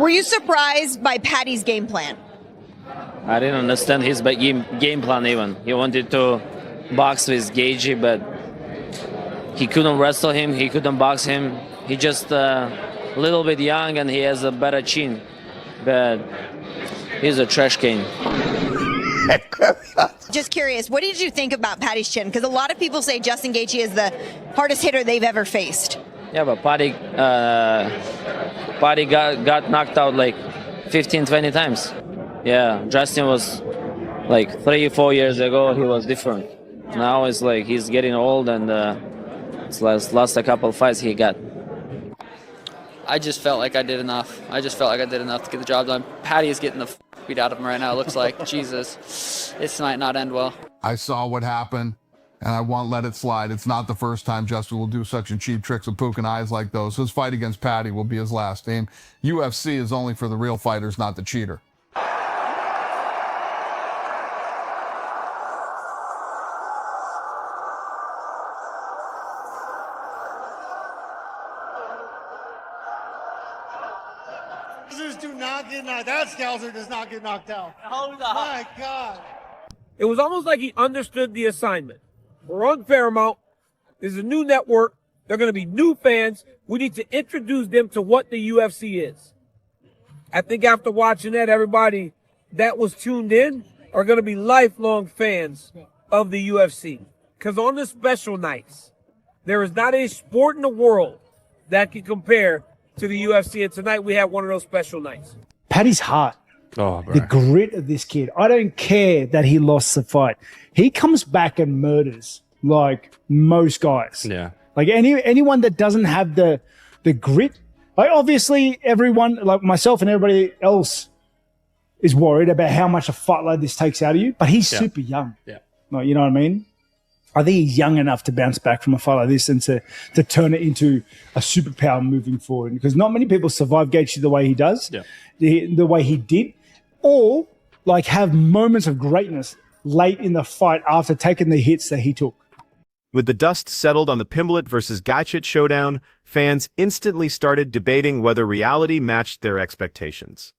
Were you surprised by Paddy's game plan? I didn't understand his game plan even. He wanted to box with Gaethje, but he couldn't wrestle him, he couldn't box him. He just a little bit young and he has a better chin. But he's a trash can. Just curious, what did you think about Paddy's chin? Because a lot of people say Justin Gaethje is the hardest hitter they've ever faced. Yeah, but Paddy got knocked out like 15, 20 times. Yeah, Justin was like 3 or 4 years ago, he was different. Now it's like he's getting old and it's last a couple fights he got. I just felt like I did enough. I just felt like I did enough to get the job done. Paddy is getting the beat out of him right now. It looks like, Jesus, this might not end well. I saw what happened, and I won't let it slide. It's not the first time Justin will do such cheap tricks with poking eyes like those. His fight against Paddy will be his last aim. UFC is only for the real fighters, not the cheater. Do not get knocked. That Scouser does not get knocked out. My God. It was almost like he understood the assignment. We're on Paramount. There's a new network. There are going to be new fans. We need to introduce them to what the UFC is. I think after watching that, everybody that was tuned in are going to be lifelong fans of the UFC. Because on the special nights, there is not a sport in the world that can compare to the UFC, and tonight we have one of those special nights. Paddy's heart, Oh, bro. the grit of this kid. I don't care that he lost the fight. He comes back and murders like most guys. Yeah. Like anyone that doesn't have the grit. Like obviously everyone, like myself and everybody else, is worried about how much a fight like this takes out of you. But he's super young. Yeah. Like, you know what I mean? I think he's young enough to bounce back from a fight like this and to turn it into a superpower moving forward. Because not many people survive Gaethje the way he does, the way he did, or like have moments of greatness late in the fight after taking the hits that he took. With the dust settled on the Pimblett versus Gaethje showdown, fans instantly started debating whether reality matched their expectations.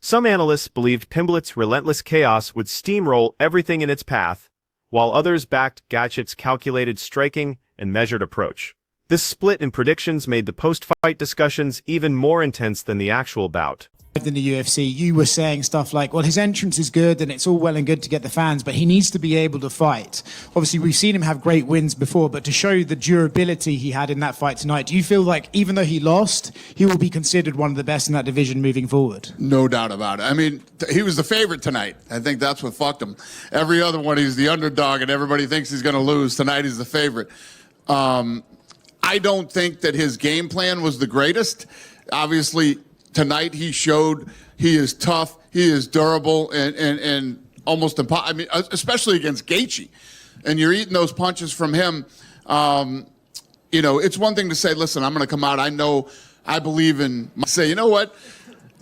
Some analysts believed Pimblett's relentless chaos would steamroll everything in its path, while others backed Gaethje's calculated striking and measured approach. This split in predictions made the post-fight discussions even more intense than the actual bout. In the UFC, you were saying stuff like, well, his entrance is good and it's all well and good to get the fans, but he needs to be able to fight. Obviously, we've seen him have great wins before, but to show the durability he had in that fight tonight, do you feel like even though he lost, he will be considered one of the best in that division moving forward? No doubt about it. I mean, he was the favorite tonight. I think that's what fucked him. Every other one, he's the underdog, and everybody thinks he's going to lose. Tonight, he's the favorite. I don't think that his game plan was the greatest. Obviously, tonight he showed he is tough, he is durable, and almost impossible. I mean, especially against Gaethje. And you're eating those punches from him. You know, it's one thing to say, listen, I'm going to come out. I believe in, say, you know what?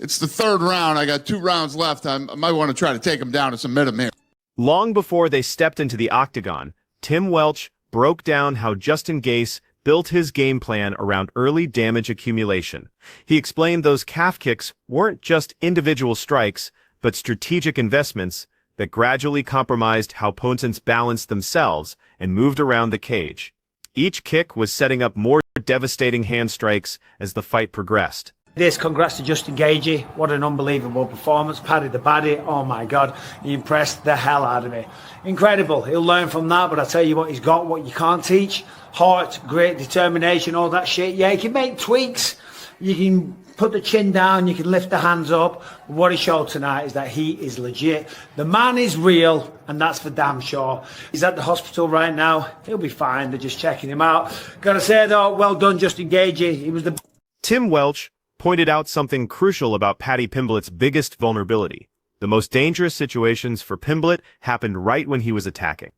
It's the third round. I got 2 rounds left. I might want to try to take him down and submit him here. Long before they stepped into the octagon, Tim Welch broke down how Justin Gaethje built his game plan around early damage accumulation. He explained those calf kicks weren't just individual strikes, but strategic investments that gradually compromised how opponents balanced themselves and moved around the cage. Each kick was setting up more devastating hand strikes as the fight progressed. Congrats to Justin Gaethje. What an unbelievable performance. Paddy the Paddy, oh my God, he impressed the hell out of me. Incredible. He'll learn from that, but I tell you what, he's got what you can't teach. Heart, grit, determination, all that shit. Yeah, he can make tweaks. You can put the chin down, you can lift the hands up. What he showed tonight is that he is legit. The man is real, and that's for damn sure. He's at the hospital right now. He'll be fine. They're just checking him out. Gotta say though, well done, Justin Gaethje. He was the... Tim Welch pointed out something crucial about Paddy Pimblett's biggest vulnerability. The most dangerous situations for Pimblett happened right when he was attacking.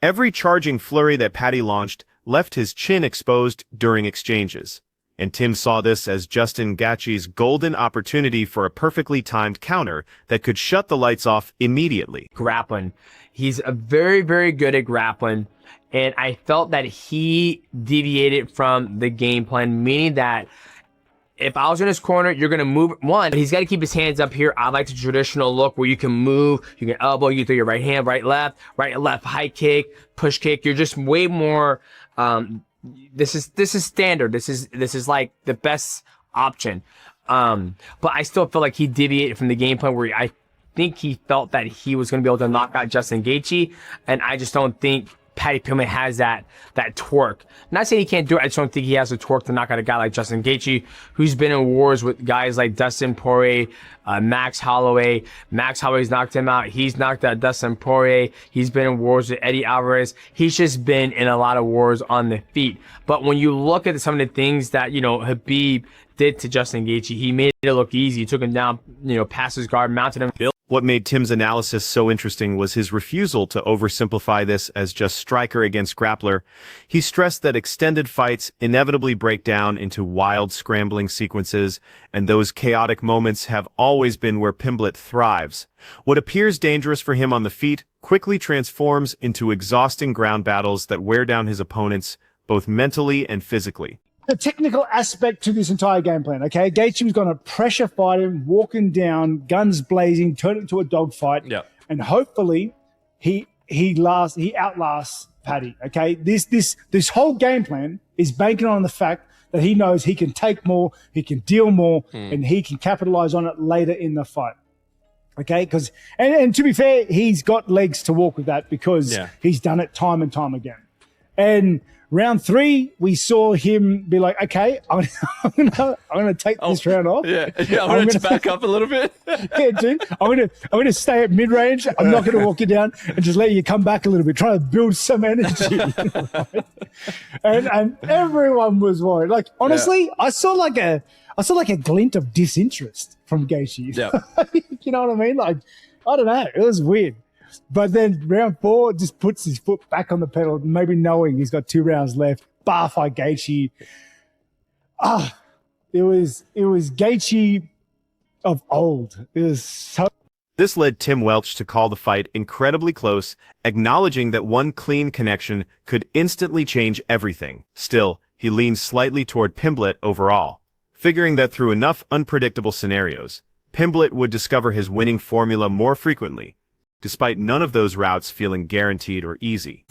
Every charging flurry that Paddy launched left his chin exposed during exchanges. And Tim saw this as Justin Gaethje's golden opportunity for a perfectly timed counter that could shut the lights off immediately. Grappling. He's a very, very good at grappling. And I felt that he deviated from the game plan, meaning that if I was in his corner, you're going to move. One, he's got to keep his hands up here. I like the traditional look where you can move, you can elbow, you can throw your right hand, right, left, high kick, push kick. You're just way more, this is standard. This is like the best option. But I still feel like he deviated from the game plan where I think he felt that he was going to be able to knock out Justin Gaethje. And I just don't think Paddy Pimblett has that torque. Not saying he can't do it. I just don't think he has the torque to knock out a guy like Justin Gaethje, who's been in wars with guys like Dustin Poirier, Max Holloway. Max Holloway's knocked him out. He's knocked out Dustin Poirier. He's been in wars with Eddie Alvarez. He's just been in a lot of wars on the feet. But when you look at some of the things that, Khabib did to Justin Gaethje, he made it look easy. He took him down, past his guard, mounted him. What made Tim's analysis so interesting was his refusal to oversimplify this as just striker against grappler. He stressed that extended fights inevitably break down into wild scrambling sequences, and those chaotic moments have always been where Pimblett thrives. What appears dangerous for him on the feet quickly transforms into exhausting ground battles that wear down his opponents, both mentally and physically. The technical aspect to this entire game plan, okay? Gaethje was going to pressure fight him, walking down, guns blazing, turn it into a dogfight, and hopefully he outlasts Paddy, okay? This whole game plan is banking on the fact that he knows he can take more, he can deal more, and he can capitalize on it later in the fight. Okay, because and to be fair, he's got legs to walk with that because he's done it time and time again. And round 3, we saw him be like, okay, I'm gonna take this round off. I'm gonna back up a little bit. Dude, I'm gonna stay at mid range. I'm not gonna walk you down and just let you come back a little bit, try to build some energy. Right? And everyone was worried. Like honestly, I saw like a glint of disinterest from Gaethje. You know what I mean? Like, I don't know. It was weird. But then round 4 just puts his foot back on the pedal, maybe knowing he's got 2 rounds left. Bar fight Gaethje. It was Gaethje of old. It was so. This led Tim Welch to call the fight incredibly close, acknowledging that one clean connection could instantly change everything. Still, he leaned slightly toward Pimblett overall, figuring that through enough unpredictable scenarios, Pimblett would discover his winning formula more frequently, despite none of those routes feeling guaranteed or easy.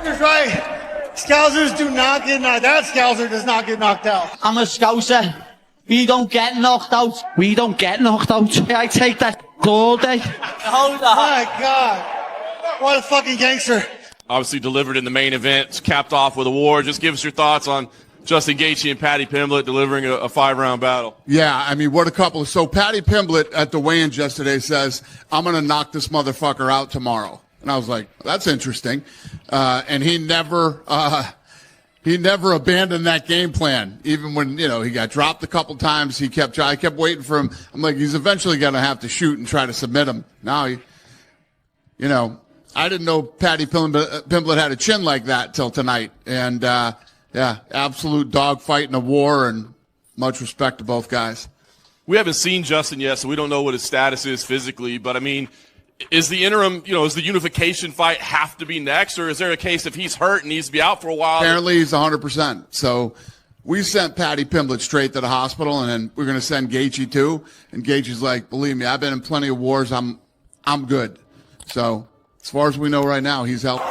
Doctor's right. Scousers do not get knocked. That Scouser does not get knocked out. I'm a Scouser. We don't get knocked out. We don't get knocked out. I take that all day. Hold on. My God. What a fucking gangster. Obviously delivered in the main event, capped off with a war. Just give us your thoughts on Justin Gaethje and Paddy Pimblett delivering a 5-round battle. Yeah, I mean, what a couple. So Paddy Pimblett at the weigh-ins yesterday says, I'm going to knock this motherfucker out tomorrow. And I was like, that's interesting. And he never abandoned that game plan. Even when, he got dropped a couple times, I kept waiting for him. I'm like, he's eventually going to have to shoot and try to submit him. Now, I didn't know Paddy Pimblett had a chin like that till tonight. And, yeah, absolute dogfight in a war, and much respect to both guys. We haven't seen Justin yet, so we don't know what his status is physically. But, I mean, is the interim, is the unification fight have to be next, or is there a case if he's hurt and needs to be out for a while? Apparently he's 100%. So we sent Paddy Pimblett straight to the hospital, and then we're going to send Gaethje too. And Gaethje's like, believe me, I've been in plenty of wars. I'm good. So as far as we know right now, he's healthy.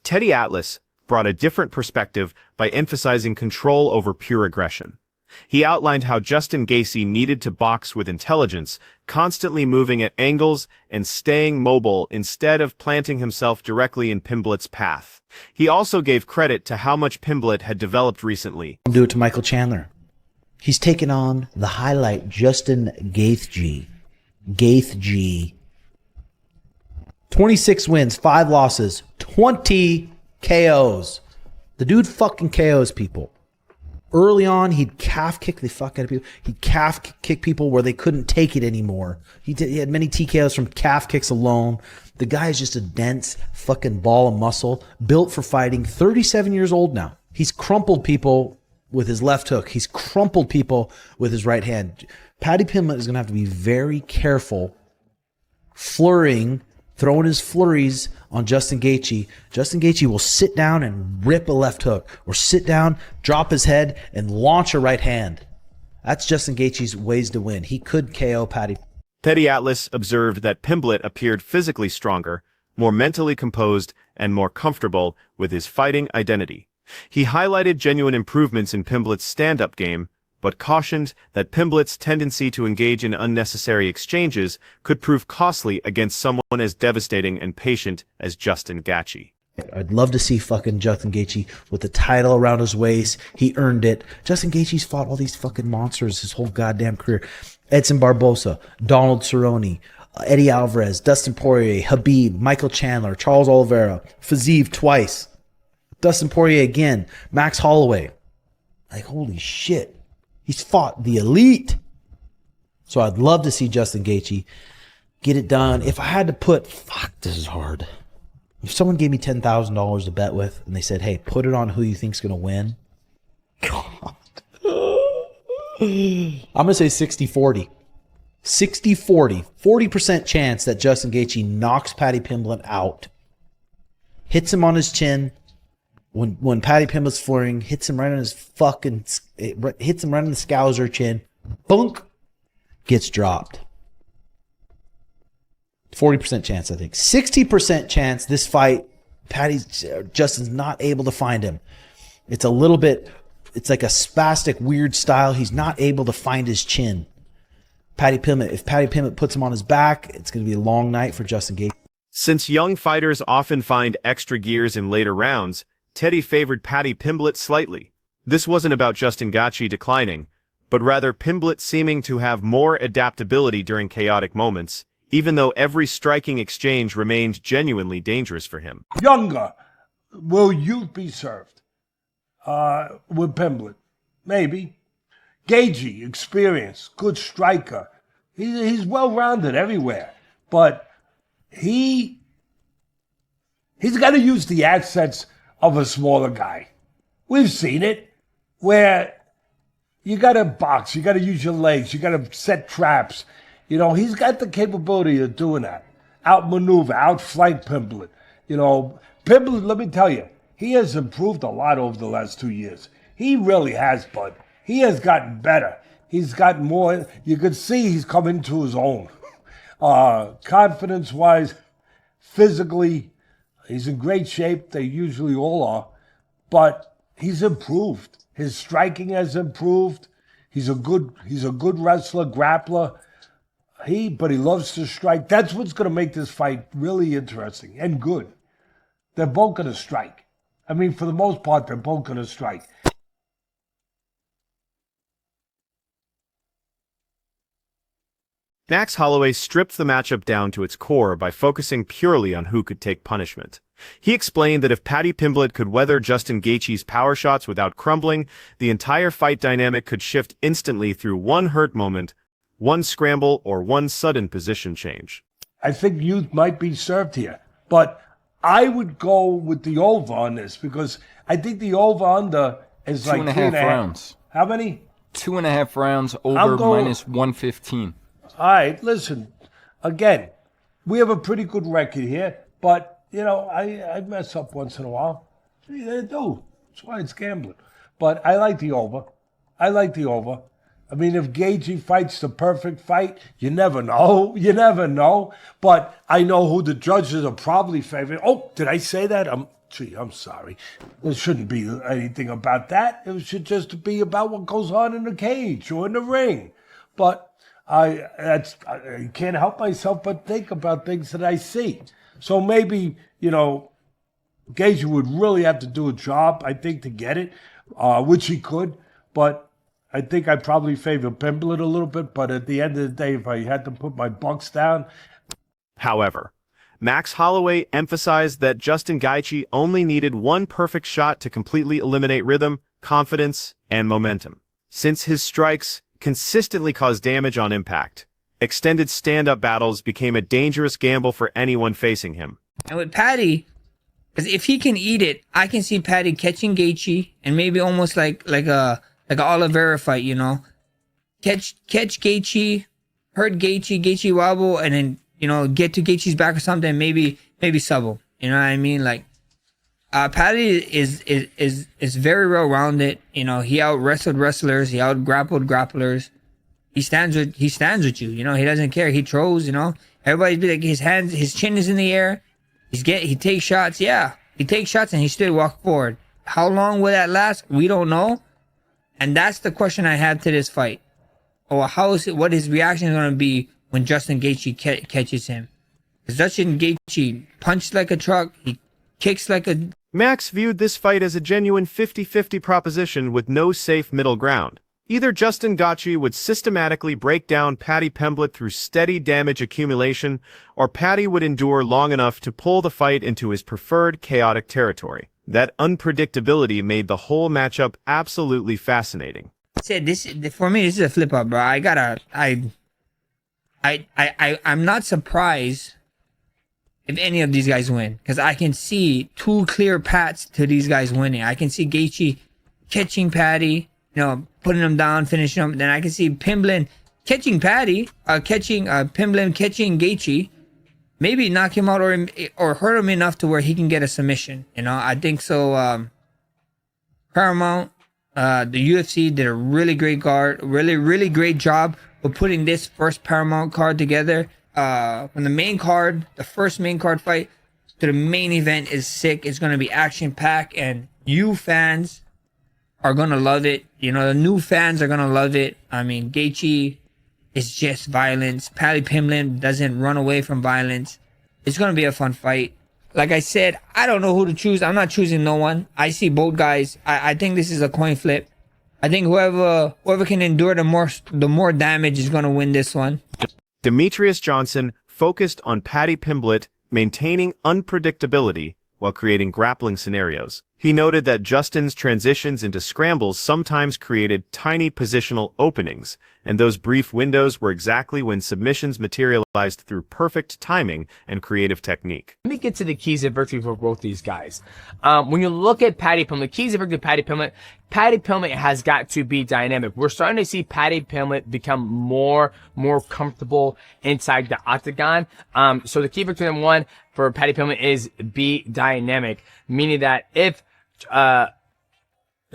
Teddy Atlas brought a different perspective by emphasizing control over pure aggression. He outlined how Justin Gaethje needed to box with intelligence, constantly moving at angles and staying mobile instead of planting himself directly in Pimblett's path. He also gave credit to how much Pimblett had developed recently. Do it to Michael Chandler. He's taken on the highlight Justin Gaethje. 26 wins, 5 losses, 20 KOs. The dude fucking KOs people. Early on, he'd calf kick the fuck out of people. He'd calf kick people where they couldn't take it anymore. He had many TKOs from calf kicks alone. The guy is just a dense fucking ball of muscle, built for fighting, 37 years old now. He's crumpled people with his left hook. He's crumpled people with his right hand. Paddy Pimblett is going to have to be very careful throwing his flurries on Justin Gaethje. Justin Gaethje will sit down and rip a left hook, or sit down, drop his head, and launch a right hand. That's Justin Gaethje's ways to win. He could KO Paddy. Teddy Atlas observed that Pimblett appeared physically stronger, more mentally composed, and more comfortable with his fighting identity. He highlighted genuine improvements in Pimblett's stand-up game, but cautioned that Pimblett's tendency to engage in unnecessary exchanges could prove costly against someone as devastating and patient as Justin Gaethje. I'd love to see fucking Justin Gaethje with the title around his waist. He earned it. Justin Gaethje's fought all these fucking monsters his whole goddamn career. Edson Barbosa, Donald Cerrone, Eddie Alvarez, Dustin Poirier, Khabib, Michael Chandler, Charles Oliveira, Fiziev twice, Dustin Poirier again, Max Holloway. Like, holy shit. He's fought the elite. So I'd love to see Justin Gaethje get it done. If I had to put, this is hard. If someone gave me $10,000 to bet with, and they said, hey, put it on who you think's going to win. God. I'm going to say 60-40. 60-40. 40% chance that Justin Gaethje knocks Paddy Pimblett out. Hits him on his chin. When Paddy Pimblett's flurrying, hits him right on his hits him right on the Scouser chin. Bunk. Gets dropped. 40% chance, I think. 60% chance this fight, Justin's not able to find him. It's a little bit, it's like a spastic, weird style. He's not able to find his chin. If Paddy Pimblett puts him on his back, it's going to be a long night for Justin Gaethje. Since young fighters often find extra gears in later rounds, Teddy favored Paddy Pimblett slightly. This wasn't about Justin Gaethje declining, but rather Pimblett seeming to have more adaptability during chaotic moments, even though every striking exchange remained genuinely dangerous for him. Younger, will youth be served with Pimblett? Maybe. Gaethje, experience, good striker. He's well-rounded everywhere, but he's got to use the assets of a smaller guy. We've seen it, where you got to box, you got to use your legs, you got to set traps. He's got the capability of doing that. Outmaneuver, outflank Pimblett. Pimblett, let me tell you, he has improved a lot over the last 2 years. He really has, bud. He has gotten better. he's got more. You could see he's come into his own. Confidence-wise, physically, he's in great shape. They usually all are. But he's improved. His striking has improved. He's a good wrestler, grappler. But he loves to strike. That's what's going to make this fight really interesting and good. They're both going to strike. I mean, for the most part, they're both going to strike. Max Holloway stripped the matchup down to its core by focusing purely on who could take punishment. He explained that if Paddy Pimblett could weather Justin Gaethje's power shots without crumbling, the entire fight dynamic could shift instantly through one hurt moment, one scramble, or one sudden position change. I think youth might be served here, but I would go with the over on this because I think the over-under is like 2.5 rounds. How many? 2.5 rounds over minus 115. All right, listen, again, we have a pretty good record here, but, you know, I mess up once in a while. I do. That's why it's gambling. But I like the over. I mean, if Gaethje fights the perfect fight, you never know. You never know. But I know who the judges are probably favoring. Oh, did I say that? I'm sorry. There shouldn't be anything about that. It should just be about what goes on in the cage or in the ring. But I can't help myself but think about things that I see. So maybe, you know, Gaethje would really have to do a job, I think, to get it, which he could. But I think I probably favor Pimblett a little bit. But at the end of the day, if I had to put my bucks down. However, Max Holloway emphasized that Justin Gaethje only needed one perfect shot to completely eliminate rhythm, confidence, and momentum. Since his strikes consistently caused damage on impact, extended stand-up battles became a dangerous gamble for anyone facing him. And with Paddy, because if he can eat it, I can see Paddy catching Gaethje and maybe almost like a Oliveira fight, you know, catch Gaethje, hurt Gaethje wobble, and then, you know, get to Gaethje's back or something, maybe sub him. You know what I mean? Like, Paddy is very well rounded. You know, he out wrestled wrestlers, he out grappled grapplers. He stands with you. You know, he doesn't care. He throws. You know, everybody be like his chin is in the air. He takes shots. Yeah, he takes shots and he still walk forward. How long will that last? We don't know. And that's the question I have to this fight. Or what his reaction is going to be when Justin Gaethje catches him. Because Justin Gaethje punches like a truck. He kicks like a... Max viewed this fight as a genuine 50-50 proposition with no safe middle ground. Either Justin Gaethje would systematically break down Paddy Pimblett through steady damage accumulation, or Paddy would endure long enough to pull the fight into his preferred chaotic territory. That unpredictability made the whole matchup absolutely fascinating. For me, this is a flip up, bro. I'm not surprised if any of these guys win, because I can see two clear paths to these guys winning. I can see Gaethje catching Paddy, you know, putting him down, finishing him. Then I can see Pimblett catching Paddy, Pimblett catching Gaethje, maybe knock him out or hurt him enough to where he can get a submission. You know, I think so. Paramount, the UFC did a really great really great job of putting this first Paramount card together. From the main card, the first main card fight to the main event is sick. It's going to be action packed, and you fans are going to love it. You know, the new fans are going to love it. I mean, Gaethje is just violence. Paddy Pimblett doesn't run away from violence. It's going to be a fun fight. Like I said, I don't know who to choose. I'm not choosing no one. I see both guys. I think this is a coin flip. I think whoever can endure the more damage is going to win this one. Demetrius Johnson focused on Paddy Pimblett maintaining unpredictability while creating grappling scenarios. He noted that Justin's transitions into scrambles sometimes created tiny positional openings, and those brief windows were exactly when submissions materialized through perfect timing and creative technique. Let me get to the keys of victory for both these guys. When you look at Paddy Pimblett, keys of victory for Paddy Pimblett has got to be dynamic. We're starting to see Paddy Pimblett become more comfortable inside the octagon. So the key victory number one for Paddy Pimblett is be dynamic, meaning that if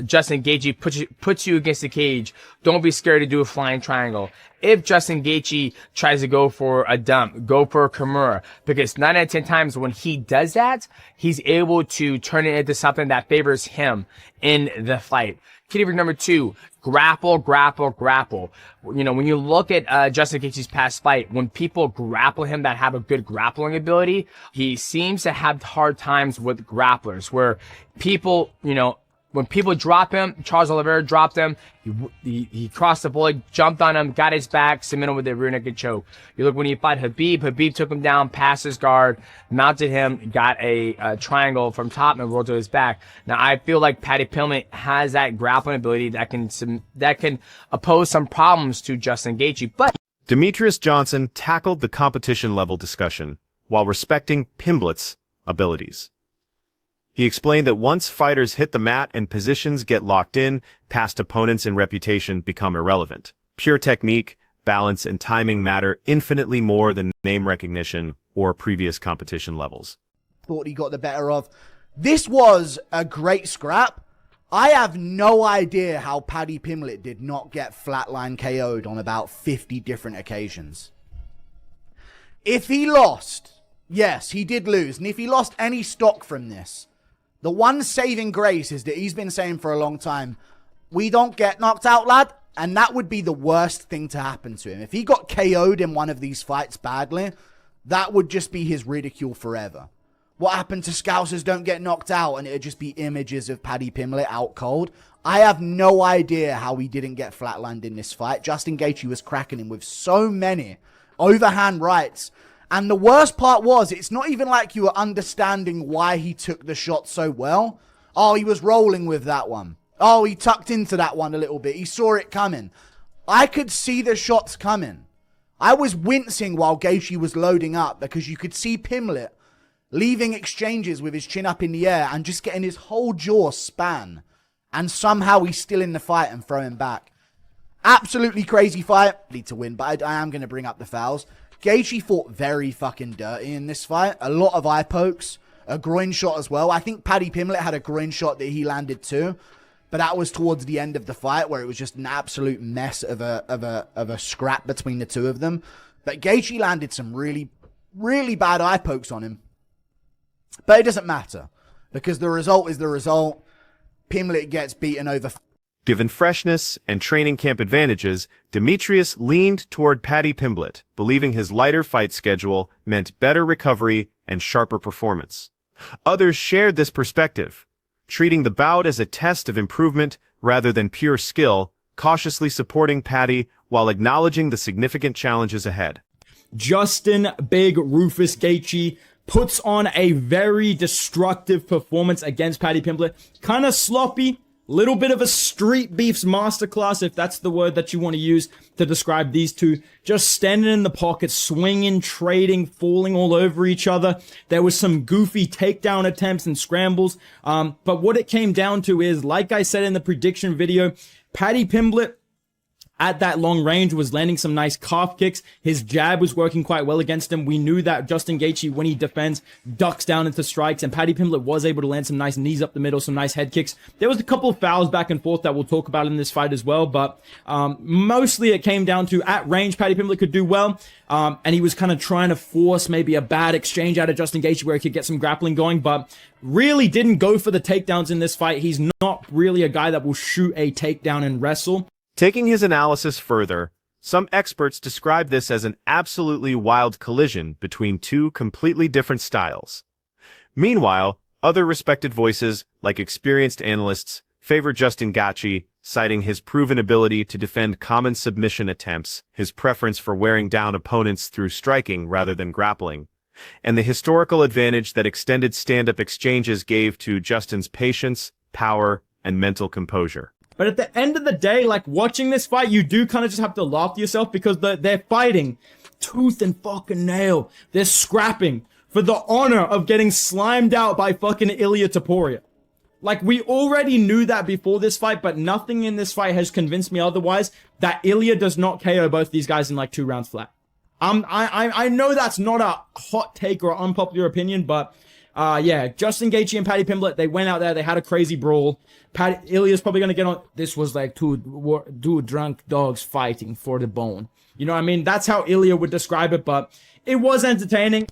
Justin Gaethje puts you against the cage, don't be scared to do a flying triangle. If Justin Gaethje tries to go for a dump, go for a Kimura, because 9 out of 10 times when he does that, he's able to turn it into something that favors him in the fight. Key tip number 2, grapple, grapple, grapple. You know, when you look at Justin Gaethje's past fight, when people grapple him that have a good grappling ability, he seems to have hard times with grapplers, where people, you know, when people drop him, Charles Oliveira dropped him, he crossed the volley, jumped on him, got his back, submitted him with a rear naked choke. You look when he fought Habib took him down, passed his guard, mounted him, got a triangle from top and rolled to his back. Now I feel like Paddy Pimblett has that grappling ability that can oppose some problems to Justin Gaethje. But Demetrius Johnson tackled the competition level discussion while respecting Pimblett's abilities. He explained that once fighters hit the mat and positions get locked in, past opponents and reputation become irrelevant. Pure technique, balance, and timing matter infinitely more than name recognition or previous competition levels. Thought he got the better of. This was a great scrap. I have no idea how Paddy Pimblett did not get flatline KO'd on about 50 different occasions. If he lost, yes, he did lose, and if he lost any stock from this, the one saving grace is that he's been saying for a long time, we don't get knocked out, lad. And that would be the worst thing to happen to him. If he got KO'd in one of these fights badly, that would just be his ridicule forever. What happened to Scousers don't get knocked out, and it would just be images of Paddy Pimblett out cold. I have no idea how he didn't get flatlined in this fight. Justin Gaethje was cracking him with so many overhand rights. And the worst part was, it's not even like you were understanding why he took the shot so well. Oh, he was rolling with that one. Oh, he tucked into that one a little bit. He saw it coming. I could see the shots coming. I was wincing while Gaethje was loading up because you could see Pimblett leaving exchanges with his chin up in the air and just getting his whole jaw span. And somehow he's still in the fight and throwing back. Absolutely crazy fight. Need to win, but I am going to bring up the fouls. Gaethje fought very fucking dirty in this fight. A lot of eye pokes, a groin shot as well. I think Paddy Pimblett had a groin shot that he landed too, but that was towards the end of the fight where it was just an absolute mess of a scrap between the two of them. But Gaethje landed some really, really bad eye pokes on him. But it doesn't matter because the result is the result. Pimblett gets beaten over. Given freshness and training camp advantages, Demetrius leaned toward Paddy Pimblett, believing his lighter fight schedule meant better recovery and sharper performance. Others shared this perspective, treating the bout as a test of improvement rather than pure skill, cautiously supporting Paddy while acknowledging the significant challenges ahead. Justin Big Rufus Gaethje puts on a very destructive performance against Paddy Pimblett. Kind of sloppy. Little bit of a street beefs masterclass, if that's the word that you want to use to describe these two. Just standing in the pocket, swinging, trading, falling all over each other. There was some goofy takedown attempts and scrambles. But what it came down to is, like I said in the prediction video, Paddy Pimblett at that long range was landing some nice calf kicks. His jab was working quite well against him. We knew that Justin Gaethje, when he defends, ducks down into strikes, and Paddy Pimblett was able to land some nice knees up the middle, some nice head kicks. There was a couple of fouls back and forth that we'll talk about in this fight as well, but mostly it came down to at range, Paddy Pimblett could do well, and he was kind of trying to force maybe a bad exchange out of Justin Gaethje where he could get some grappling going, but really didn't go for the takedowns in this fight. He's not really a guy that will shoot a takedown and wrestle. Taking his analysis further, some experts describe this as an absolutely wild collision between two completely different styles. Meanwhile, other respected voices, like experienced analysts, favor Justin Gaethje, citing his proven ability to defend common submission attempts, his preference for wearing down opponents through striking rather than grappling, and the historical advantage that extended stand-up exchanges gave to Justin's patience, power, and mental composure. But at the end of the day, like, watching this fight, you do kind of just have to laugh to yourself because they're fighting tooth and fucking nail. They're scrapping for the honor of getting slimed out by fucking Ilia Topuria. Like, we already knew that before this fight, but nothing in this fight has convinced me otherwise that Ilia does not KO both these guys in like 2 rounds flat. I know that's not a hot take or unpopular opinion, but Yeah, Justin Gaethje and Paddy Pimblett, they went out there, they had a crazy brawl. Ilya's probably going to get on. This was like two drunk dogs fighting for the bone. You know what I mean? That's how Ilya would describe it, but it was entertaining.